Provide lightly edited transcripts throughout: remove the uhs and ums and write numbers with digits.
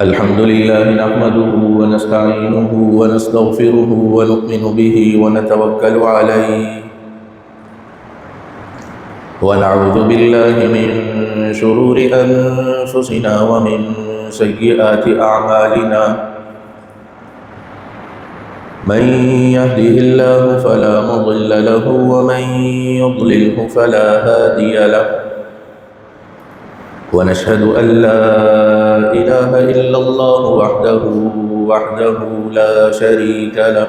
الحمد لله نحمده ونستعينه ونستغفره ونؤمن به ونتوكل عليه ونعوذ بالله من شرور أنفسنا ومن سيئات أعمالنا من يهده الله فلا مضل له ومن يضلله فلا هادي له ونشهد أن لا إله إلا الله وحده لا شريك له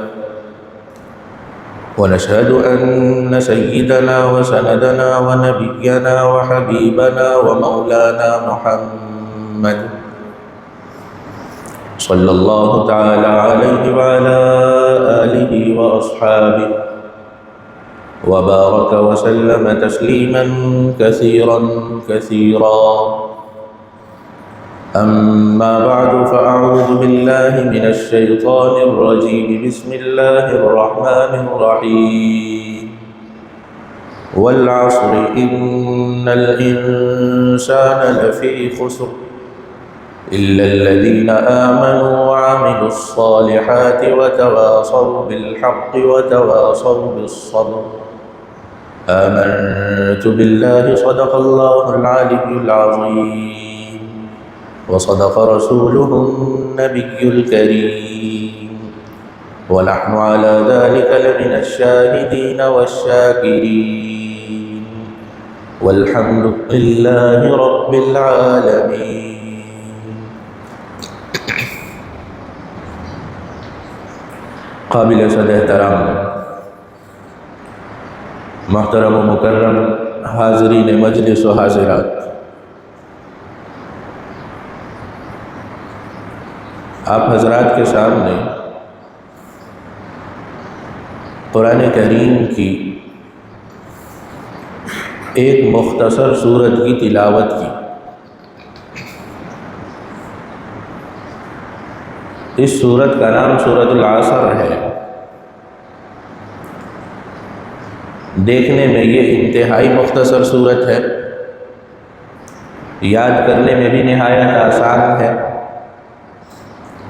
ونشهد أن سيدنا وسندنا ونبينا وحبيبنا ومولانا محمد صلى الله تعالى عليه وعلى آله وأصحابه وبارك وسلم تسليما كثيرا أما بعد فأعوذ بالله من الشيطان الرجيم بسم الله الرحمن الرحيم والعصر إن الإنسان لفي خسر إلا الذين آمنوا وعملوا الصالحات وتواصوا بالحق وتواصوا بالصبر آمنت بالله صدق الله العلي العظيم وصدق رسوله النبي الكريم ونحن على ذلك لمن الشاهدين والشاكرين والحمد لله رب العالمين. قابل صد احترام محترم و مکرم حاضرین مجلس و حاضرات، آپ حضرات کے سامنے قرآن کریم کی ایک مختصر سورت کی تلاوت کی. اس سورت کا نام سورۃ العصر ہے. دیکھنے میں یہ انتہائی مختصر سورت ہے، یاد کرنے میں بھی نہایت آسان ہے.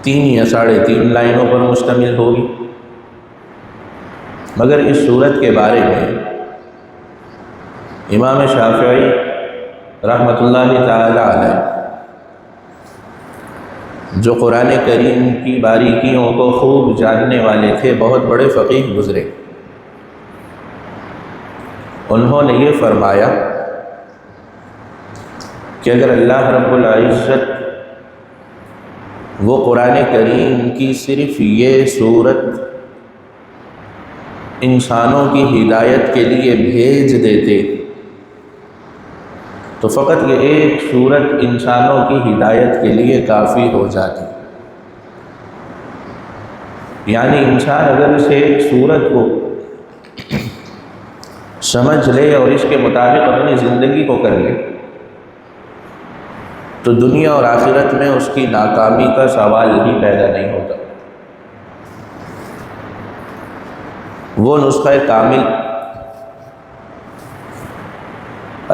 3 یا 3.5 لائنوں پر مشتمل ہوگی. مگر اس سورت کے بارے میں امام شافعی رحمۃ اللہ تعالی علیہ، جو قرآن کریم کی باریکیوں کو خوب جاننے والے تھے، بہت بڑے فقیہ گزرے. انہوں نے یہ فرمایا کہ اگر اللہ رب العزت وہ قرآن کریم کی صرف یہ صورت انسانوں کی ہدایت کے لیے بھیج دیتے تو فقط یہ ایک صورت انسانوں کی ہدایت کے لیے کافی ہو جاتی. یعنی انسان اگر اس ایک صورت کو سمجھ لے اور اس کے مطابق اپنی زندگی کو کر لے تو دنیا اور آخرت میں اس کی ناکامی کا سوال ہی پیدا نہیں ہوتا. وہ نسخہ کامل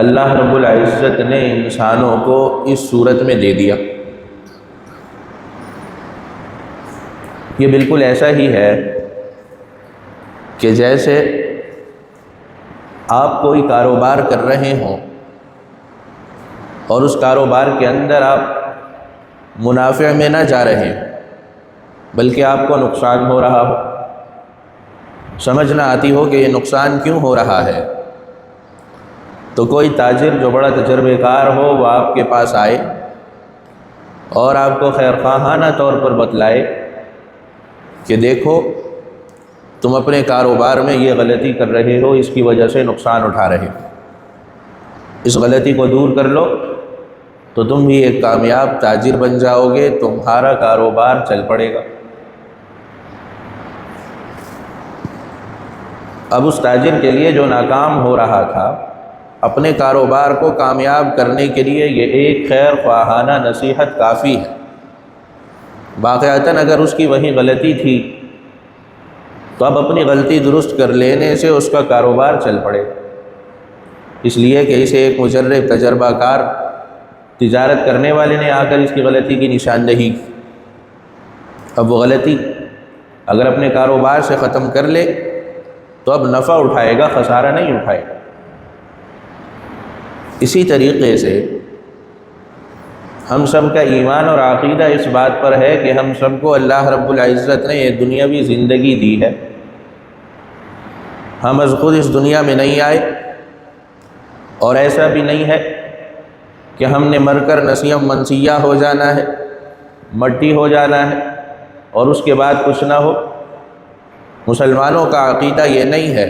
اللہ رب العزت نے انسانوں کو اس صورت میں دے دیا. یہ بالکل ایسا ہی ہے کہ جیسے آپ کوئی کاروبار کر رہے ہوں اور اس کاروبار کے اندر آپ منافع میں نہ جا رہے ہیں بلکہ آپ کو نقصان ہو رہا ہو. سمجھ نہ آتی ہو کہ یہ نقصان کیوں ہو رہا ہے، تو کوئی تاجر جو بڑا تجربہ کار ہو وہ آپ کے پاس آئے اور آپ کو خیر خواہانہ طور پر بتلائے کہ دیکھو تم اپنے کاروبار میں یہ غلطی کر رہے ہو، اس کی وجہ سے نقصان اٹھا رہے ہو، اس غلطی کو دور کر لو تو تم بھی ایک کامیاب تاجر بن جاؤ گے، تمہارا کاروبار چل پڑے گا. اب اس تاجر کے لیے جو ناکام ہو رہا تھا، اپنے کاروبار کو کامیاب کرنے کے لیے یہ ایک خیر خواہانہ نصیحت کافی ہے. واقعتاً اگر اس کی وہی غلطی تھی تو اب اپنی غلطی درست کر لینے سے اس کا کاروبار چل پڑے. اس لیے کہ اسے ایک مجرب تجربہ کار تجارت کرنے والے نے آ کر اس کی غلطی کی نشاندہی کی۔ اب وہ غلطی اگر اپنے کاروبار سے ختم کر لے تو اب نفع اٹھائے گا، خسارہ نہیں اٹھائے گا۔ اسی طریقے سے ہم سب کا ایمان اور عقیدہ اس بات پر ہے کہ ہم سب کو اللہ رب العزت نے یہ دنیاوی زندگی دی ہے۔ ہم از خود اس دنیا میں نہیں آئے، اور ایسا بھی نہیں ہے کہ ہم نے مر کر نسیم منسیہ ہو جانا ہے، مٹی ہو جانا ہے اور اس کے بعد کچھ نہ ہو۔ مسلمانوں کا عقیدہ یہ نہیں ہے،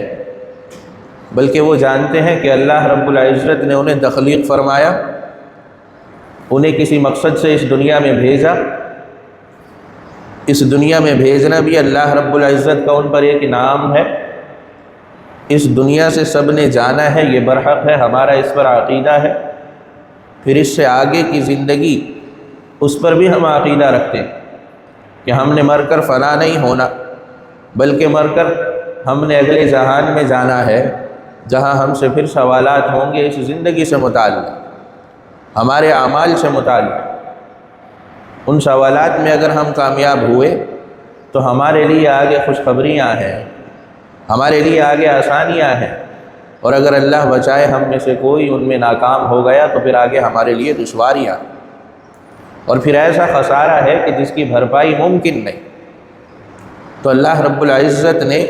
بلکہ وہ جانتے ہیں کہ اللہ رب العزت نے انہیں تخلیق فرمایا، انہیں کسی مقصد سے اس دنیا میں بھیجا۔ اس دنیا میں بھیجنا بھی اللہ رب العزت کا ان پر ایک انعام ہے۔ اس دنیا سے سب نے جانا ہے، یہ برحق ہے، ہمارا اس پر عقیدہ ہے۔ پھر اس سے آگے کی زندگی، اس پر بھی ہم عقیدہ رکھتے ہیں کہ ہم نے مر کر فنا نہیں ہونا، بلکہ مر کر ہم نے اگلے جہان میں جانا ہے، جہاں ہم سے پھر سوالات ہوں گے اس زندگی سے متعلق، ہمارے اعمال سے متعلق۔ ان سوالات میں اگر ہم کامیاب ہوئے تو ہمارے لیے آگے خوشخبریاں ہیں، ہمارے لیے آگے آسانیاں ہیں، اور اگر اللہ بچائے ہم میں سے کوئی ان میں ناکام ہو گیا تو پھر آگے ہمارے لیے دشواریاں، اور پھر ایسا خسارہ ہے کہ جس کی بھرپائی ممکن نہیں۔ تو اللہ رب العزت نے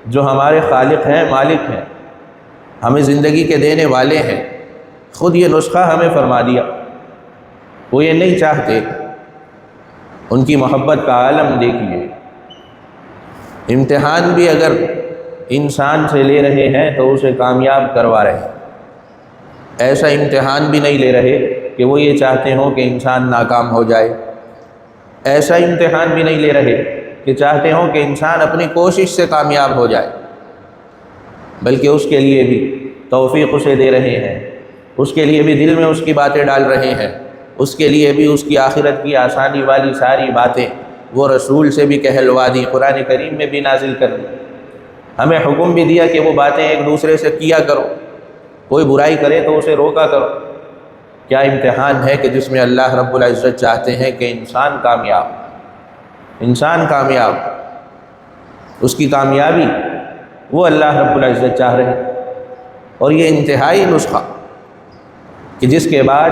جو ہمارے خالق ہیں، مالک ہیں، ہمیں زندگی کے دینے والے ہیں، خود یہ نسخہ ہمیں فرما دیا۔ وہ یہ نہیں چاہتے، ان کی محبت کا عالم دیکھیے۔ امتحان بھی اگر انسان سے لے رہے ہیں تو اسے کامیاب کروا رہے ہیں۔ ایسا امتحان بھی نہیں لے رہے کہ وہ یہ چاہتے ہوں کہ انسان ناکام ہو جائے۔ ایسا امتحان بھی نہیں لے رہے کہ چاہتے ہوں کہ انسان اپنی کوشش سے کامیاب ہو جائے، بلکہ اس کے لیے بھی توفیق اسے دے رہے ہیں، اس کے لیے بھی دل میں اس کی باتیں ڈال رہے ہیں، اس کے لیے بھی اس کی آخرت کی آسانی والی ساری باتیں وہ رسول سے بھی کہلوا دی، قرآن کریم میں بھی نازل کر دی۔ ہمیں حکم بھی دیا کہ وہ باتیں ایک دوسرے سے کیا کرو، کوئی برائی کرے تو اسے روکا کرو۔ کیا امتحان ہے کہ جس میں اللہ رب العزت چاہتے ہیں کہ انسان کامیاب، اس کی کامیابی وہ اللہ رب العزت چاہ رہے ہیں۔ اور یہ انتہائی نسخہ کہ جس کے بعد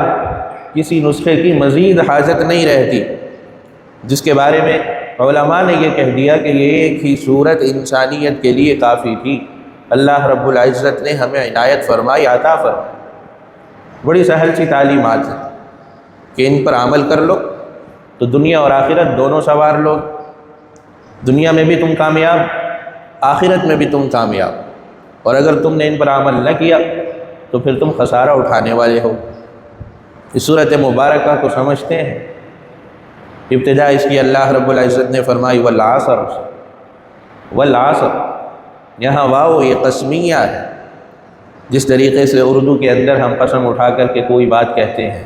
کسی نسخے کی مزید حاجت نہیں رہتی، جس کے بارے میں علماء نے یہ کہہ دیا کہ یہ ایک ہی صورت انسانیت کے لیے کافی تھی۔ اللہ رب العزت نے ہمیں عنایت فرمائی، عطا فرمائی۔ بڑی سہل سی تعلیمات ہیں کہ ان پر عمل کر لو تو دنیا اور آخرت دونوں سنوار لو۔ دنیا میں بھی تم کامیاب، آخرت میں بھی تم کامیاب، اور اگر تم نے ان پر عمل نہ کیا تو پھر تم خسارہ اٹھانے والے ہو۔ اس صورت مبارکہ کو سمجھتے ہیں، ابتدا اس کی اللہ رب العزت نے فرمائی والعصر، والعصر، یہاں واو یہ قسمیہ ہے۔ جس طریقے سے اردو کے اندر ہم قسم اٹھا کر کے کوئی بات کہتے ہیں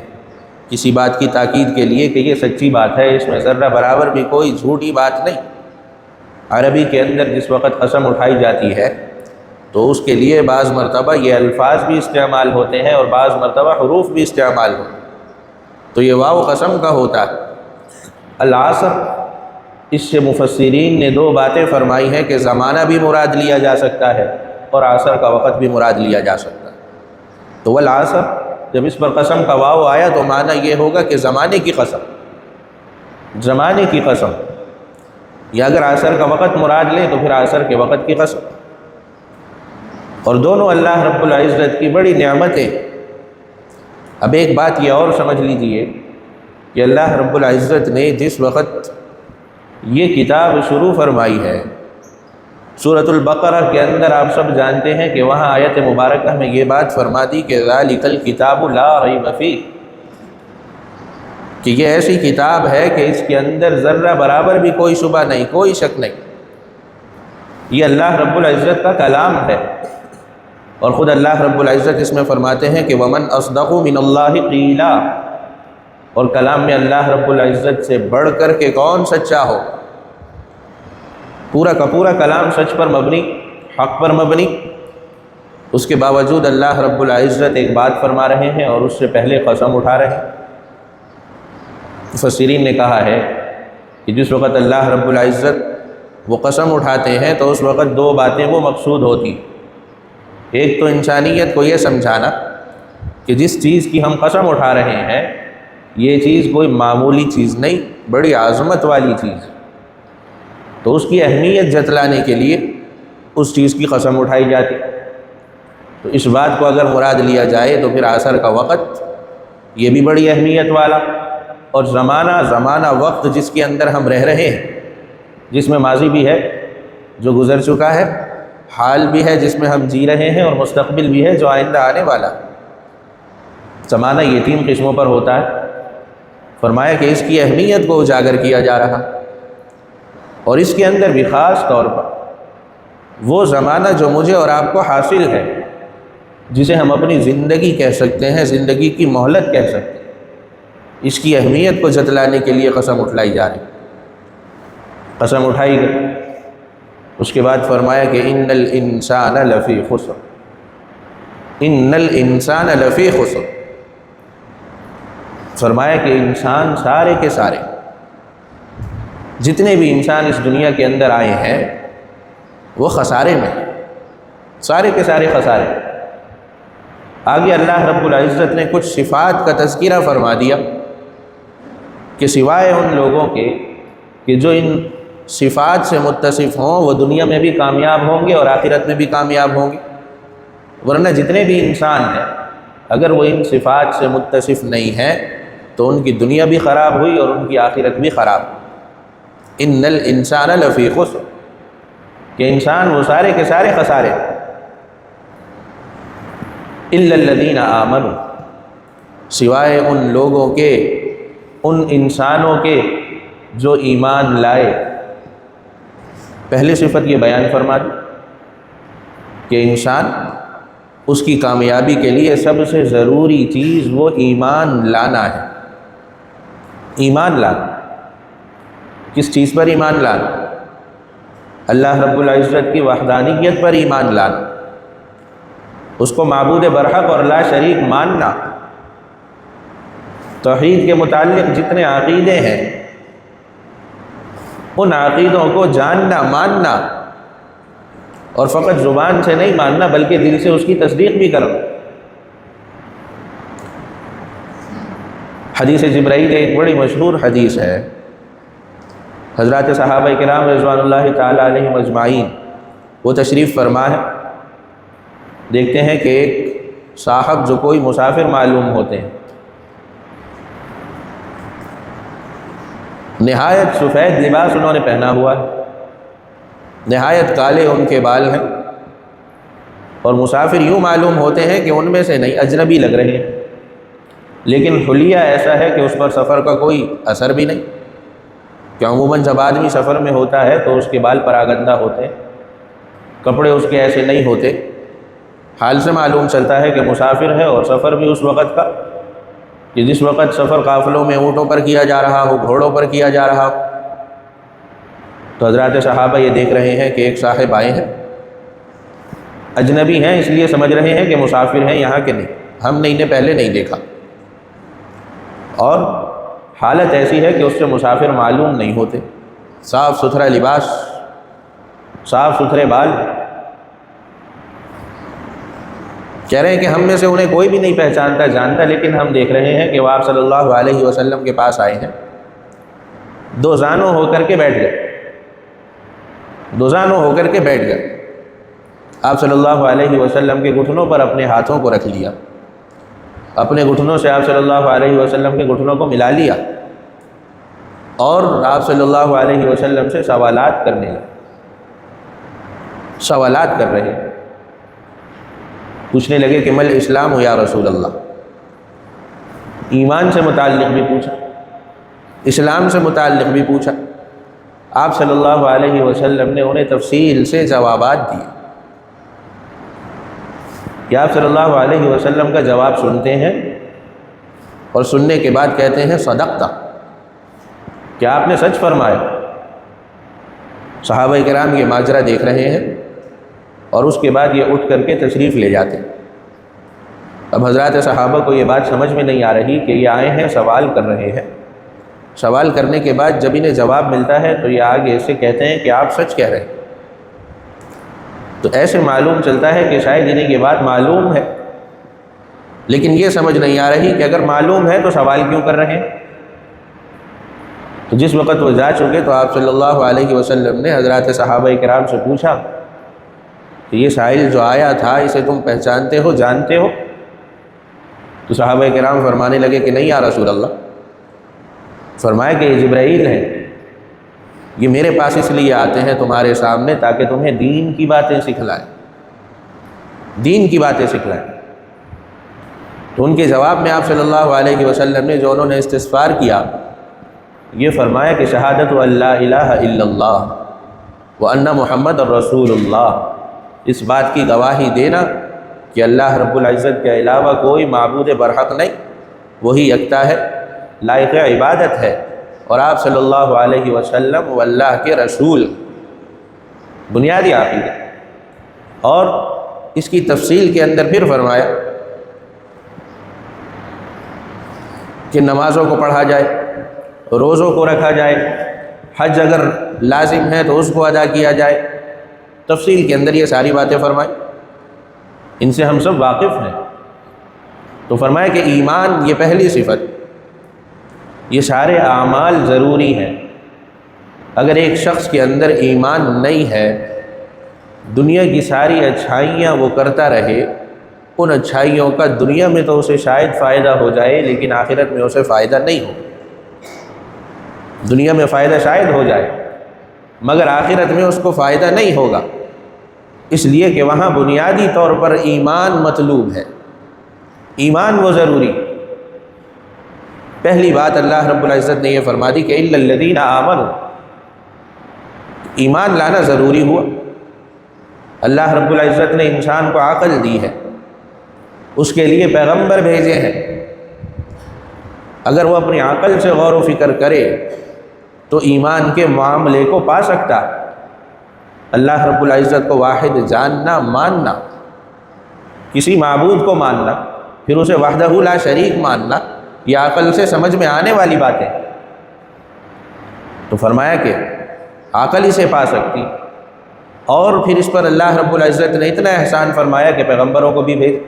کسی بات کی تاکید کے لیے کہ یہ سچی بات ہے، اس میں ذرہ برابر بھی کوئی جھوٹی بات نہیں۔ عربی کے اندر جس وقت قسم اٹھائی جاتی ہے تو اس کے لیے بعض مرتبہ یہ الفاظ بھی استعمال ہوتے ہیں اور بعض مرتبہ حروف بھی استعمال ہوتے ہیں۔ تو یہ واو قسم کا ہوتا ہے۔ العصر، اس سے مفسرین نے دو باتیں فرمائی ہیں کہ زمانہ بھی مراد لیا جا سکتا ہے اور عصر کا وقت بھی مراد لیا جا سکتا ہے۔ تو والعصر، جب اس پر قسم کا واو آیا تو معنی یہ ہوگا کہ زمانے کی قسم، زمانے کی قسم، یا اگر عصر کا وقت مراد لیں تو پھر عصر کے وقت کی قسم۔ اور دونوں اللہ رب العزت کی بڑی نعمتیں۔ اب ایک بات یہ اور سمجھ لیجئے کہ اللہ رب العزت نے جس وقت یہ کتاب شروع فرمائی ہے، سورۃ البقرہ کے اندر آپ سب جانتے ہیں کہ وہاں آیت مبارکہ میں یہ بات فرما دی کہ ذالک الکتاب لا ریب فیہ، کہ یہ ایسی کتاب ہے کہ اس کے اندر ذرہ برابر بھی کوئی شبہ نہیں، کوئی شک نہیں۔ یہ اللہ رب العزت کا کلام ہے، اور خود اللہ رب العزت اس میں فرماتے ہیں کہ ومن اصدق من اللہ قیلا، اور کلام میں اللہ رب العزت سے بڑھ کر کے کون سچا ہو۔ پورا کا پورا کلام سچ پر مبنی، حق پر مبنی، اس کے باوجود اللہ رب العزت ایک بات فرما رہے ہیں اور اس سے پہلے قسم اٹھا رہے ہیں۔ مفسرین نے کہا ہے کہ جس وقت اللہ رب العزت وہ قسم اٹھاتے ہیں تو اس وقت دو باتیں وہ مقصود ہوتی۔ ایک تو انسانیت کو یہ سمجھانا کہ جس چیز کی ہم قسم اٹھا رہے ہیں یہ چیز کوئی معمولی چیز نہیں، بڑی عظمت والی چیز، تو اس کی اہمیت جتلانے کے لیے اس چیز کی قسم اٹھائی جاتی۔ تو اس بات کو اگر مراد لیا جائے تو پھر عصر کا وقت یہ بھی بڑی اہمیت والا، اور زمانہ وقت جس کے اندر ہم رہ رہے ہیں، جس میں ماضی بھی ہے جو گزر چکا ہے، حال بھی ہے جس میں ہم جی رہے ہیں، اور مستقبل بھی ہے جو آئندہ آنے والا۔ زمانہ یہ 3 قسموں پر ہوتا ہے۔ فرمایا کہ اس کی اہمیت کو اجاگر کیا جا رہا، اور اس کے اندر بھی خاص طور پر وہ زمانہ جو مجھے اور آپ کو حاصل ہے، جسے ہم اپنی زندگی کہہ سکتے ہیں، زندگی کی مہلت کہہ سکتے ہیں، اس کی اہمیت کو جتلانے کے لیے قسم اٹھائی جا رہی۔ قسم اٹھائی گئی، اس کے بعد فرمایا کہ ان الانسان لفی خسر، ان الانسان لفی خسر۔ فرمایا کہ انسان سارے کے سارے، جتنے بھی انسان اس دنیا کے اندر آئے ہیں وہ خسارے میں، سارے کے سارے خسارے۔ آگے اللہ رب العزت نے کچھ صفات کا تذکرہ فرما دیا کہ سوائے ان لوگوں کے کہ جو ان صفات سے متصف ہوں وہ دنیا میں بھی کامیاب ہوں گے اور آخرت میں بھی کامیاب ہوں گے، ورنہ جتنے بھی انسان ہیں اگر وہ ان صفات سے متصف نہیں ہیں تو ان کی دنیا بھی خراب ہوئی اور ان کی آخرت بھی خراب ہوئی۔ ان الانسان لفی خسر، کہ انسان وہ سارے کے سارے خسارے، الا الذین آمنوا، سوائے ان لوگوں کے، ان انسانوں کے جو ایمان لائے۔ پہلی صفت یہ بیان فرما دی کہ انسان، اس کی کامیابی کے لیے سب سے ضروری چیز وہ ایمان لانا ہے۔ ایمان لانا، کس چیز پر ایمان لانا؟ اللہ رب العزت کی وحدانیت پر ایمان لانا، اس کو معبود برحق اور لا شریک ماننا، توحید کے متعلق جتنے عقیدے ہیں ان عقیدوں کو جاننا، ماننا، اور فقط زبان سے نہیں ماننا بلکہ دل سے اس کی تصدیق بھی کرنا۔ حدیث جبرائیل ایک بڑی مشہور حدیث ہے، حضرات صحابہ کرام رضوان اللہ تعالی علیہم اجمعین وہ تشریف فرما ہے۔ دیکھتے ہیں کہ ایک صاحب جو کوئی مسافر معلوم ہوتے ہیں، نہایت سفید لباس انہوں نے پہنا ہوا ہے، نہایت کالے ان کے بال ہیں، اور مسافر یوں معلوم ہوتے ہیں کہ ان میں سے نہیں، اجنبی لگ رہے ہیں، لیکن حلیہ ایسا ہے کہ اس پر سفر کا کوئی اثر بھی نہیں، کہ عموماً جب آدمی سفر میں ہوتا ہے تو اس کے بال پراگندہ ہوتے ہیں، کپڑے اس کے ایسے نہیں ہوتے۔ حال سے معلوم چلتا ہے کہ مسافر ہے، اور سفر بھی اس وقت کا کہ جس وقت سفر قافلوں میں اونٹوں پر کیا جا رہا ہو، گھوڑوں پر کیا جا رہا ہو۔ تو حضرات صحابہ یہ دیکھ رہے ہیں کہ ایک صاحب آئے ہیں، اجنبی ہیں اس لیے سمجھ رہے ہیں کہ مسافر ہیں یہاں کے، نہیں، ہم نے انہیں پہلے نہیں دیکھا، اور حالت ایسی ہے کہ اس سے مسافر معلوم نہیں ہوتے، صاف ستھرا لباس، صاف ستھرے بال۔ کہہ رہے ہیں کہ ہم میں سے انہیں کوئی بھی نہیں پہچانتا جانتا، لیکن ہم دیکھ رہے ہیں کہ وہ آپ صلی اللہ علیہ وسلم کے پاس آئے ہیں، دو زانوں ہو کر کے بیٹھ گئے، دو زانوں ہو کر کے بیٹھ گئے، آپ صلی اللہ علیہ وسلم کے گھٹنوں پر اپنے ہاتھوں کو رکھ لیا، اپنے گھٹنوں سے آپ صلی اللہ علیہ وسلم کے گھٹنوں کو ملا لیا، اور آپ صلی اللہ علیہ وسلم سے سوالات کرنے لگے، سوالات کر رہے ہیں، پوچھنے لگے کہ مل اسلام یا رسول اللہ، ایمان سے متعلق بھی پوچھا، اسلام سے متعلق بھی پوچھا۔ آپ صلی اللہ علیہ وسلم نے انہیں تفصیل سے جوابات دیے کہ آپ صلی اللہ علیہ وسلم کا جواب سنتے ہیں، اور سننے کے بعد کہتے ہیں صدقتا، کیا آپ نے سچ فرمایا؟ صحابہ کرام یہ ماجرا دیکھ رہے ہیں، اور اس کے بعد یہ اٹھ کر کے تشریف لے جاتے۔ اب حضرات صحابہ کو یہ بات سمجھ میں نہیں آ رہی کہ یہ آئے ہیں سوال کر رہے ہیں، سوال کرنے کے بعد جب انہیں جواب ملتا ہے تو یہ آگے سے کہتے ہیں کہ آپ سچ کہہ رہے ہیں۔ تو ایسے معلوم چلتا ہے کہ شاید انہیں یہ بات معلوم ہے، لیکن یہ سمجھ نہیں آ رہی کہ اگر معلوم ہے تو سوال کیوں کر رہے ہیں۔ تو جس وقت وہ جا چکے تو آپ صلی اللہ علیہ وسلم نے حضرات صحابہ کرام سے پوچھا کہ یہ سائل جو آیا تھا اسے تم پہچانتے ہو، جانتے ہو؟ تو صحابہ کرام فرمانے لگے کہ نہیں یا رسول اللہ۔ فرمایا کہ یہ جبرائیل ہے، یہ میرے پاس اس لیے آتے ہیں تمہارے سامنے تاکہ تمہیں دین کی باتیں سکھلائیں، دین کی باتیں سکھلائیں۔ تو ان کے جواب میں آپ صلی اللہ علیہ وسلم نے جو انہوں نے استغفار کیا، یہ فرمایا کہ شہادت اللہ الہ الا اللہ وان محمد الرسول اللہ، اس بات کی گواہی دینا کہ اللہ رب العزت کے علاوہ کوئی معبود برحق نہیں، وہی یکتا ہے، لائق عبادت ہے، اور آپ صلی اللہ علیہ وسلم و اللہ کے رسول، بنیادی عقیدہ۔ اور اس کی تفصیل کے اندر پھر فرمایا کہ نمازوں کو پڑھا جائے، روزوں کو رکھا جائے، حج اگر لازم ہے تو اس کو ادا کیا جائے، تفصیل کے اندر یہ ساری باتیں فرمائی، ان سے ہم سب واقف ہیں۔ تو فرمایا کہ ایمان یہ پہلی صفت، یہ سارے اعمال ضروری ہیں۔ اگر ایک شخص کے اندر ایمان نہیں ہے، دنیا کی ساری اچھائیاں وہ کرتا رہے، ان اچھائیوں کا دنیا میں تو اسے شاید فائدہ ہو جائے لیکن آخرت میں اسے فائدہ نہیں ہو۔ دنیا میں فائدہ شاید ہو جائے مگر آخرت میں اس کو فائدہ نہیں ہوگا، اس لیے کہ وہاں بنیادی طور پر ایمان مطلوب ہے، ایمان وہ ضروری۔ پہلی بات اللہ رب العزت نے یہ فرما دی کہ الا الذین آمنوا، ایمان لانا ضروری ہوا۔ اللہ رب العزت نے انسان کو عقل دی ہے، اس کے لیے پیغمبر بھیجے ہیں، اگر وہ اپنی عقل سے غور و فکر کرے تو ایمان کے معاملے کو پا سکتا۔ اللہ رب العزت کو واحد جاننا، ماننا، کسی معبود کو ماننا، پھر اسے وحدہ لا شریک ماننا، یہ عقل سے سمجھ میں آنے والی باتیں۔ تو فرمایا کہ عقل اسے پا سکتی، اور پھر اس پر اللہ رب العزت نے اتنا احسان فرمایا کہ پیغمبروں کو بھی بھیج،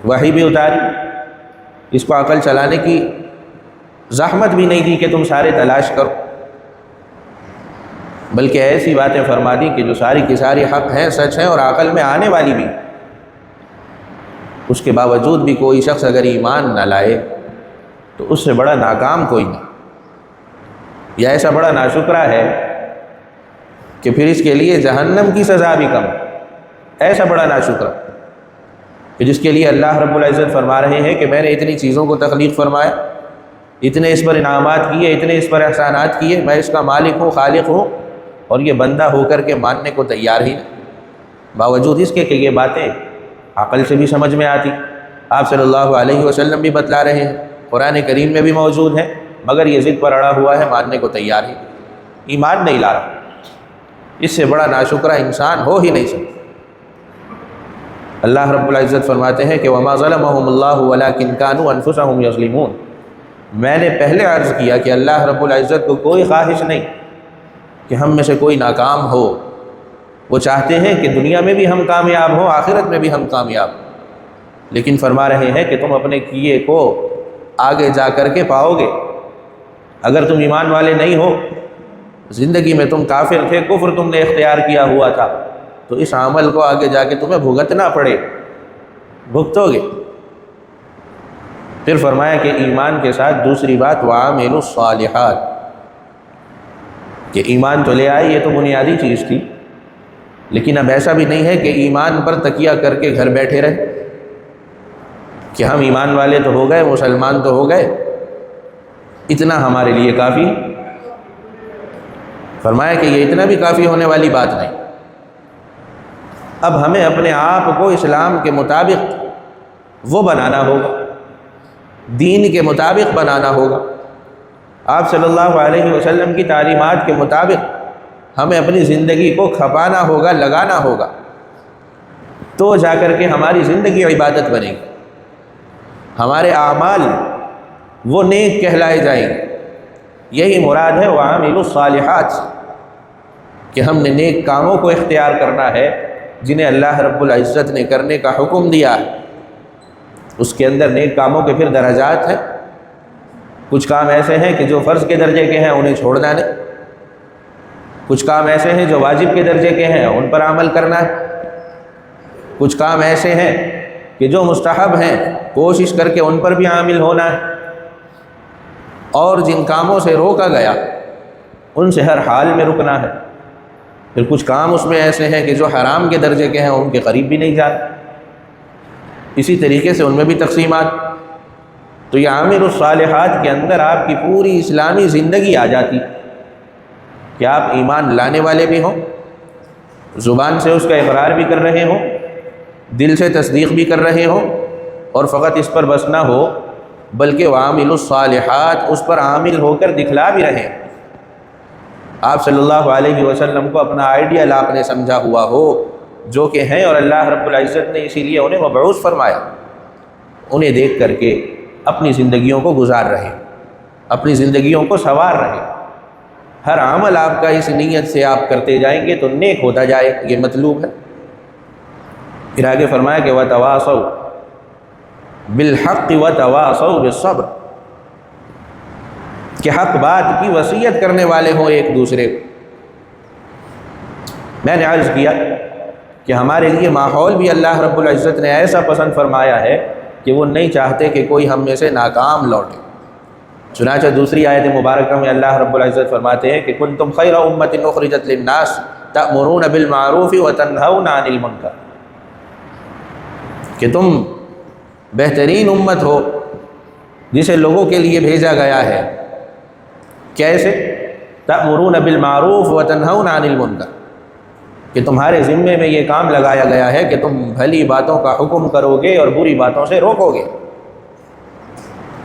وحی بھی اتاری، اس کو عقل چلانے کی زحمت بھی نہیں دی کہ تم سارے تلاش کرو، بلکہ ایسی باتیں فرما دی کہ جو ساری کی ساری حق ہیں، سچ ہیں اور عقل میں آنے والی بھی۔ اس کے باوجود بھی کوئی شخص اگر ایمان نہ لائے تو اس سے بڑا ناکام کوئی نہیں، یا ایسا بڑا ناشکرا ہے کہ پھر اس کے لیے جہنم کی سزا بھی کم، ایسا بڑا ناشکرا کہ جس کے لیے اللہ رب العزت فرما رہے ہیں کہ میں نے اتنی چیزوں کو تخلیق فرمایا، اتنے اس پر انعامات کیے، اتنے اس پر احسانات کیے، میں اس کا مالک ہوں، خالق ہوں، اور یہ بندہ ہو کر کے ماننے کو تیار ہی نہیں، باوجود اس کے کہ یہ باتیں عقل سے بھی سمجھ میں آتی، آپ صلی اللہ علیہ وسلم بھی بتلا رہے ہیں، قرآن کریم میں بھی موجود ہیں، مگر یہ ضد پر اڑا ہوا ہے، ماننے کو تیار ہی، ایمان نہیں لا رہا۔ اس سے بڑا ناشکرا انسان ہو ہی نہیں سکتا۔ اللہ رب العزت فرماتے ہیں کہ وَمَا ظَلَمَهُمُ اللَّهُ وَلَٰكِنْ كَانُوا أَنفُسَهُمْ يَظْلِمُونَ، میں نے پہلے عرض کیا کہ اللہ رب العزت کو کوئی خواہش نہیں کہ ہم میں سے کوئی ناکام ہو، وہ چاہتے ہیں کہ دنیا میں بھی ہم کامیاب ہوں، آخرت میں بھی ہم کامیاب ہوں، لیکن فرما رہے ہیں کہ تم اپنے کیے کو آگے جا کر کے پاؤ گے۔ اگر تم ایمان والے نہیں ہو، زندگی میں تم کافر تھے، کفر تم نے اختیار کیا ہوا تھا، تو اس عمل کو آگے جا کے تمہیں بھگتنا پڑے، بھگتو گے۔ پھر فرمایا کہ ایمان کے ساتھ دوسری بات وَعَامِلُوا الصَّالِحَاتِ، کہ ایمان تو لے آئے، یہ تو بنیادی چیز تھی، لیکن اب ایسا بھی نہیں ہے کہ ایمان پر تکیہ کر کے گھر بیٹھے رہے کہ ہم ایمان والے تو ہو گئے، مسلمان تو ہو گئے، اتنا ہمارے لیے کافی۔ فرمایا کہ یہ اتنا بھی کافی ہونے والی بات نہیں، اب ہمیں اپنے آپ کو اسلام کے مطابق وہ بنانا ہوگا، دین کے مطابق بنانا ہوگا، آپ صلی اللہ علیہ وسلم کی تعلیمات کے مطابق ہمیں اپنی زندگی کو کھپانا ہوگا، لگانا ہوگا۔ تو جا کر کے ہماری زندگی عبادت بنے گی، ہمارے اعمال وہ نیک کہلائے جائیں گے۔ یہی مراد ہے وَعَامِلُوا الصَّالِحَاتِ، کہ ہم نے نیک کاموں کو اختیار کرنا ہے جنہیں اللہ رب العزت نے کرنے کا حکم دیا ہے۔ اس کے اندر نیک کاموں کے پھر درجات ہیں۔ کچھ کام ایسے ہیں کہ جو فرض کے درجے کے ہیں انہیں چھوڑنا نہیں، کچھ کام ایسے ہیں جو واجب کے درجے کے ہیں ان پر عمل کرنا ہے، کچھ کام ایسے ہیں کہ جو مستحب ہیں کوشش کر کے ان پر بھی عامل ہونا ہے، اور جن کاموں سے روکا گیا ان سے ہر حال میں رکنا ہے۔ پھر کچھ کام اس میں ایسے ہیں کہ جو حرام کے درجے کے ہیں ان کے قریب بھی نہیں جاتے۔ اسی طریقے سے ان میں بھی تقسیمات۔ تو یہ عامل الصالحات کے اندر آپ کی پوری اسلامی زندگی آ جاتی کہ آپ ایمان لانے والے بھی ہوں، زبان سے اس کا اقرار بھی کر رہے ہوں، دل سے تصدیق بھی کر رہے ہوں، اور فقط اس پر بس نہ ہو بلکہ وعامل الصالحات اس پر عامل ہو کر دکھلا بھی رہے ہیں۔ آپ صلی اللہ علیہ وسلم کو اپنا آئیڈیل آپ نے سمجھا ہوا ہو، جو کہ ہیں، اور اللہ رب العزت نے اسی لیے انہیں مبعوث فرمایا، انہیں دیکھ کر کے اپنی زندگیوں کو گزار رہے، اپنی زندگیوں کو سنوار رہے۔ ہر عمل آپ کا اس نیت سے آپ کرتے جائیں گے تو نیک ہوتا جائے، یہ مطلوب ہے۔ پھر آگے فرمایا کہ وَتَوَاصَوْا بِالْحَقِّ وَتَوَاصَوْا بِالصَّبْرِ، کہ حق بات کی وصیت کرنے والے ہوں ایک دوسرے کو۔ میں نے عرض کیا کہ ہمارے لیے ماحول بھی اللہ رب العزت نے ایسا پسند فرمایا ہے کہ وہ نہیں چاہتے کہ کوئی ہم میں سے ناکام لوٹے۔ چنانچہ دوسری آیت مبارکہ میں اللہ رب العزت فرماتے ہیں کہ کنتم خیر امۃ اخرجت للناس تأمرون بالمعروف وتنہون عن المنکر، کہ تم بہترین امت ہو جسے لوگوں کے لیے بھیجا گیا ہے۔ کیسے؟ تأمرون بالمعروف وتنہون عن المنکر، کہ تمہارے ذمے میں یہ کام لگایا گیا ہے کہ تم بھلی باتوں کا حکم کرو گے اور بری باتوں سے روکو گے۔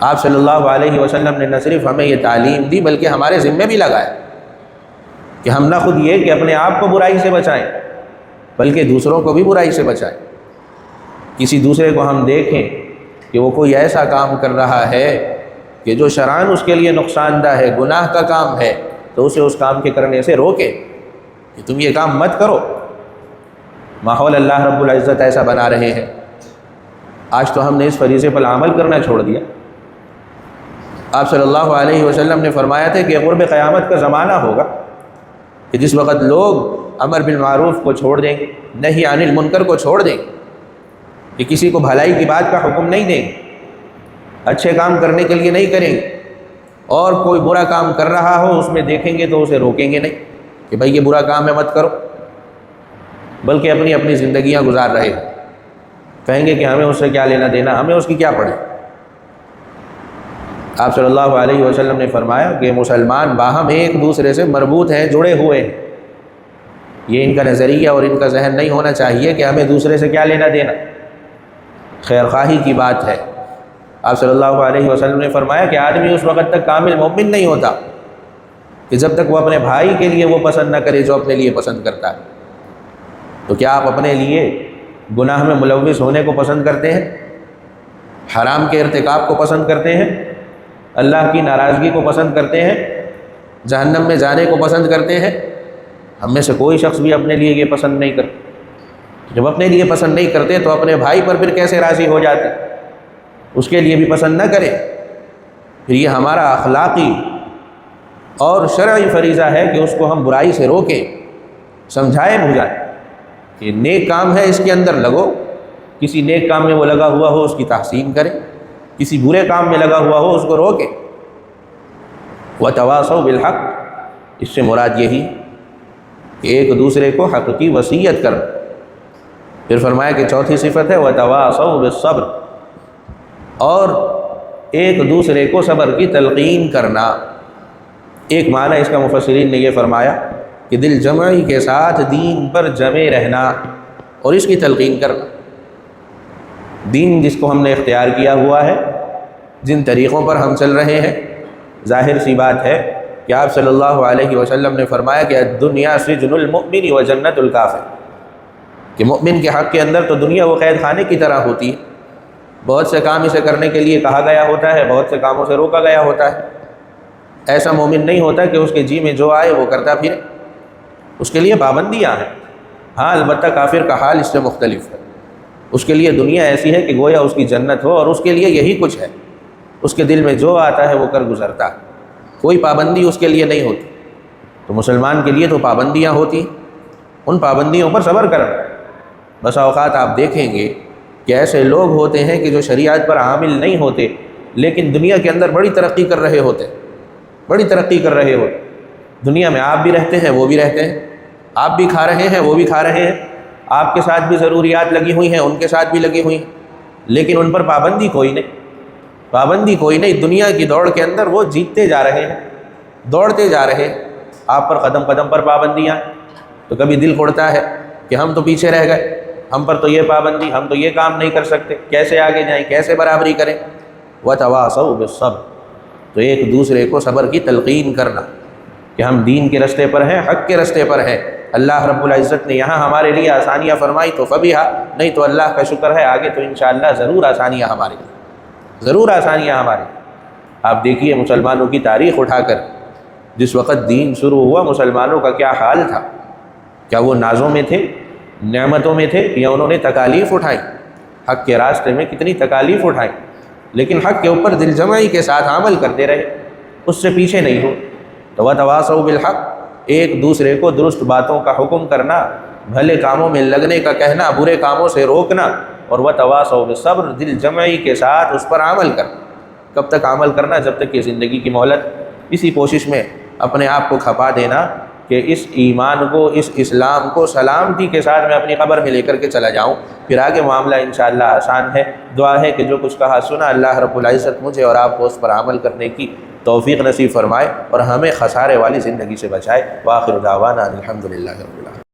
آپ صلی اللہ علیہ وسلم نے نہ صرف ہمیں یہ تعلیم دی بلکہ ہمارے ذمے بھی لگایا کہ ہم نہ خود یہ کہ اپنے آپ کو برائی سے بچائیں بلکہ دوسروں کو بھی برائی سے بچائیں۔ کسی دوسرے کو ہم دیکھیں کہ وہ کوئی ایسا کام کر رہا ہے کہ جو شرعاً اس کے لیے نقصان دہ ہے، گناہ کا کام ہے، تو اسے اس کام کے کرنے سے روکے کہ تم یہ کام مت کرو۔ ماحول اللہ رب العزت ایسا بنا رہے ہیں۔ آج تو ہم نے اس فریضے پر عمل کرنا چھوڑ دیا۔ آپ صلی اللہ علیہ وسلم نے فرمایا تھا کہ قرب قیامت کا زمانہ ہوگا کہ جس وقت لوگ امر بالمعروف کو چھوڑ دیں گے، نہی عن المنکر کو چھوڑ دیں گے، کہ کسی کو بھلائی کی بات کا حکم نہیں دیں گے، اچھے کام کرنے کے لیے نہیں کریں گے، اور کوئی برا کام کر رہا ہو اس میں دیکھیں گے تو اسے روکیں گے نہیں کہ بھائی یہ برا کام ہے مت کرو، بلکہ اپنی اپنی زندگیاں گزار رہے ہیں۔ کہیں گے کہ ہمیں اس سے کیا لینا دینا، ہمیں اس کی کیا پڑے۔ آپ صلی اللہ علیہ وسلم نے فرمایا کہ مسلمان باہم ایک دوسرے سے مربوط ہیں، جڑے ہوئے ہیں۔ یہ ان کا نظریہ اور ان کا ذہن نہیں ہونا چاہیے کہ ہمیں دوسرے سے کیا لینا دینا، خیر خواہی کی بات ہے۔ آپ صلی اللہ علیہ وسلم نے فرمایا کہ آدمی اس وقت تک کامل مومن نہیں ہوتا کہ جب تک وہ اپنے بھائی کے لیے وہ پسند نہ کرے جو اپنے لیے پسند کرتا ہے۔ تو کیا آپ اپنے لیے گناہ میں ملوث ہونے کو پسند کرتے ہیں، حرام کے ارتکاب کو پسند کرتے ہیں، اللہ کی ناراضگی کو پسند کرتے ہیں، جہنم میں جانے کو پسند کرتے ہیں؟ ہم میں سے کوئی شخص بھی اپنے لیے یہ پسند نہیں کرتا۔ جب اپنے لیے پسند نہیں کرتے تو اپنے بھائی پر پھر کیسے راضی ہو جاتے؟ اس کے لیے بھی پسند نہ کرے۔ پھر یہ ہمارا اخلاقی اور شرعی فریضہ ہے کہ اس کو ہم برائی سے روکیں، سمجھائیں بجھائیں کہ نیک کام ہے اس کے اندر لگو، کسی نیک کام میں وہ لگا ہوا ہو اس کی تحسین کریں، کسی برے کام میں لگا ہوا ہو اس کو روکیں۔ وَتَوَاصَوْا بِالْحَقِّ، اس سے مراد یہی کہ ایک دوسرے کو حق کی وصیت کرنا۔ پھر فرمایا کہ چوتھی صفت ہے وَتَوَاصَوْا بِالصَّبْرِ، اور ایک دوسرے کو صبر کی تلقین کرنا۔ ایک معنی اس کا مفسرین نے یہ فرمایا کہ دل جمعی کے ساتھ دین پر جمے رہنا اور اس کی تلقین کرنا۔ دین جس کو ہم نے اختیار کیا ہوا ہے، جن طریقوں پر ہم چل رہے ہیں، ظاہر سی بات ہے کہ آپ صلی اللہ علیہ وسلم نے فرمایا کہ الدنیا سجن المؤمن و جنت الکافر، کہ مومن کے حق کے اندر تو دنیا وہ قید خانے کی طرح ہوتی ہے، بہت سے کام اسے کرنے کے لیے کہا گیا ہوتا ہے، بہت سے کاموں سے روکا گیا ہوتا ہے۔ ایسا مومن نہیں ہوتا کہ اس کے جی میں جو آئے وہ کرتا پھرے، اس کے لیے پابندیاں ہیں۔ ہاں البتہ کافر کا حال اس سے مختلف ہے، اس کے لیے دنیا ایسی ہے کہ گویا اس کی جنت ہو، اور اس کے لیے یہی کچھ ہے، اس کے دل میں جو آتا ہے وہ کر گزرتا ہے، کوئی پابندی اس کے لیے نہیں ہوتی۔ تو مسلمان کے لیے تو پابندیاں ہوتی، ان پابندیوں پر صبر کرنا۔ بس اوقات آپ دیکھیں گے کہ ایسے لوگ ہوتے ہیں کہ جو شریعت پر عامل نہیں ہوتے لیکن دنیا کے اندر بڑی ترقی کر رہے ہوتے، بڑی ترقی کر رہے ہوتے۔ دنیا میں آپ بھی رہتے ہیں، وہ بھی رہتے ہیں، آپ بھی کھا رہے ہیں، وہ بھی کھا رہے ہیں، آپ کے ساتھ بھی ضروریات لگی ہوئی ہیں، ان کے ساتھ بھی لگی ہوئی ہیں، لیکن ان پر پابندی کوئی نہیں، پابندی کوئی نہیں۔ دنیا کی دوڑ کے اندر وہ جیتتے جا رہے ہیں، دوڑتے جا رہے ہیں، آپ پر قدم قدم پر پابندیاں۔ تو کبھی دل اڑتا ہے کہ ہم تو پیچھے رہ گئے، ہم پر تو یہ پابندی، ہم تو یہ کام نہیں کر سکتے، کیسے آگے جائیں، کیسے برابری کریں۔ وَتَوَاصَوْا بِالصَّبْرِ، تو ایک دوسرے کو صبر کی تلقین کرنا کہ ہم دین کے رستے پر ہیں، حق کے رستے پر ہیں۔ اللہ رب العزت نے یہاں ہمارے لیے آسانیاں فرمائی تو فَبِهَا، نہیں تو اللہ کا شکر ہے، آگے تو انشاءاللہ ضرور آسانیاں ہمارے لیے، ضرور آسانیاں ہمارے لیے۔ آپ دیکھیے مسلمانوں کی تاریخ اٹھا کر، جس وقت دین شروع ہوا مسلمانوں کا کیا حال تھا، کیا وہ نازوں میں تھے، نعمتوں میں تھے، یا انہوں نے تکالیف اٹھائی، حق کے راستے میں کتنی تکالیف اٹھائی، لیکن حق کے اوپر دل جمعی کے ساتھ عمل کرتے رہے، اس سے پیچھے نہیں ہو۔ تو وَتَوَاصَوْا بِالْحَقِّ، ایک دوسرے کو درست باتوں کا حکم کرنا، بھلے کاموں میں لگنے کا کہنا، برے کاموں سے روکنا، اور وَتَوَاصَوْا بِالصَّبْرِ، دل جمعی کے ساتھ اس پر عمل کرنا۔ کب تک عمل کرنا؟ جب تک کہ زندگی کی مہلت، اسی کوشش میں اپنے آپ کو کھپا دینا کہ اس ایمان کو، اس اسلام کو سلامتی کے ساتھ میں اپنی قبر میں لے کر کے چلا جاؤں، پھر آگے معاملہ انشاءاللہ آسان ہے۔ دعا ہے کہ جو کچھ کہا سنا اللہ رب العزت مجھے اور آپ کو اس پر عمل کرنے کی توفیق نصیب فرمائے اور ہمیں خسارے والی زندگی سے بچائے۔ وآخر دعوانا الحمدللہ۔